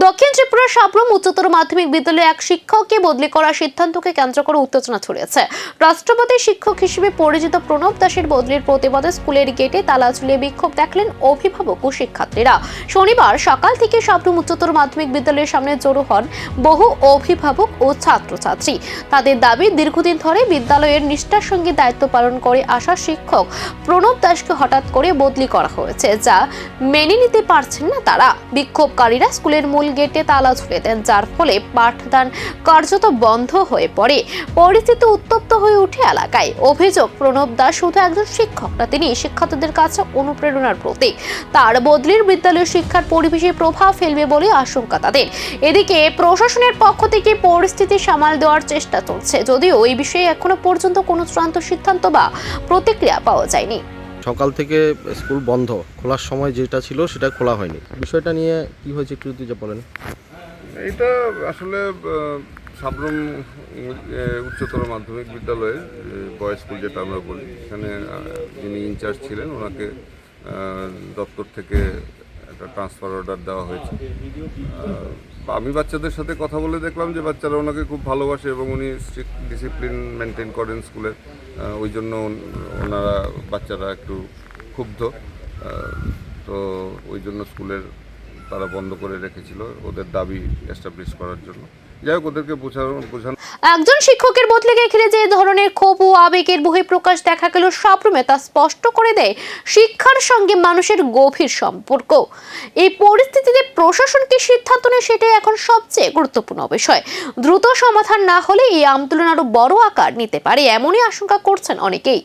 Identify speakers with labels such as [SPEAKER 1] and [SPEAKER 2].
[SPEAKER 1] দক্ষিণ ত্রিপুরা সাবরুম উচ্চতর মাধ্যমিক বিদ্যালয়ে এক শিক্ষককে বদলি করার সিদ্ধান্তকে কেন্দ্র করে উত্তেজনা ছড়িয়েছে। রাষ্ট্রপতি শিক্ষক হিসেবে পরিচিত প্রণব দাসের বদলির প্রতিবাদে স্কুলের গেটে তালা ঝুলিয়ে বিক্ষোভ দেখালেন অভিভাবক ও শিক্ষার্থীরা। শনিবার সকাল থেকে সাবরুম উচ্চতর মাধ্যমিক বিদ্যালয়ের সামনে জড়ো হন বহু অভিভাবক ও ছাত্রছাত্রী। তাদের দাবি, দীর্ঘদিন ধরে বিদ্যালয়ের নিষ্ঠার সঙ্গে দায়িত্ব পালন করে আসা শিক্ষক প্রণব দাসকে হঠাৎ করে বদলি করা হয়েছে, যা মেনে নিতে পারছেন না তারা। বিক্ষোভকারীরা স্কুলের মূল গেটে তালা ঝুলিয়ে দেন, যার ফলে পাঠদান কার্যত বন্ধ হয়ে পড়ে। পরিস্থিতি উত্তপ্ত হয়ে ওঠে এলাকায়। অভিযোগ, প্রণব দাস শুধু একজন শিক্ষক না, তিনি শিক্ষার্থীদের কাছে অনুপ্রেরণার প্রতীক। তার বদলির বিদ্যালয়ের শিক্ষার পরিবেশে প্রভাব ফেলবে বলে আশঙ্কা তাদের। এদিকে প্রশাসনের পক্ষ থেকে পরিস্থিতি সামাল দেওয়ার চেষ্টা চলছে, যদিও এই বিষয়ে এখনো পর্যন্ত কোনো চূড়ান্ত সিদ্ধান্ত বা প্রতিক্রিয়া পাওয়া যায়নি।
[SPEAKER 2] সকাল থেকে স্কুল বন্ধ, খোলার সময় যেটা ছিল সেটা খোলা হয়নি। বিষয়টা নিয়ে কি হয়েছে একটু যদি বলেন।
[SPEAKER 3] এটা আসলে সাবরুম উচ্চতর মাধ্যমিক বিদ্যালয়ের বয়েজ স্কুল যেটা আমরা বলি, এখানে যিনি ইনচার্জ ছিলেন ওনাকে দপ্তর থেকে একটা ট্রান্সফার অর্ডার দেওয়া হয়েছে। আমি বাচ্চাদের সাথে কথা বলে দেখলাম যে বাচ্চারা ওনাকে খুব ভালোবাসে এবং উনি স্ট্রিক্ট ডিসিপ্লিন মেনটেন করেন স্কুলের। ওই জন্য ওনারা বাচ্চারা একটু ক্ষুব্ধ, তো ওই জন্য স্কুলের তারা বন্ধ করে রেখেছিল ওদের দাবি এস্টাবলিশ করার জন্য। যাই হোক, ওদেরকে বোঝানো।
[SPEAKER 1] একজন শিক্ষকের বদলিকে ঘিরে যে ধরনের ক্ষোভ ও আবেগের বহিঃপ্রকাশ দেখা গেল সাবরুমে, তা স্পষ্ট করে দেয় শিক্ষার সঙ্গে মানুষের গভীর সম্পর্ক। এই পরিস্থিতিতে প্রশাসন কি সিদ্ধান্ত নেয়, সেটাই এখন সবচেয়ে গুরুত্বপূর্ণ বিষয়। দ্রুত সমাধান না হলে এই আন্দোলন আরো বড় আকার নিতে পারে, এমনই আশঙ্কা করছেন অনেকেই।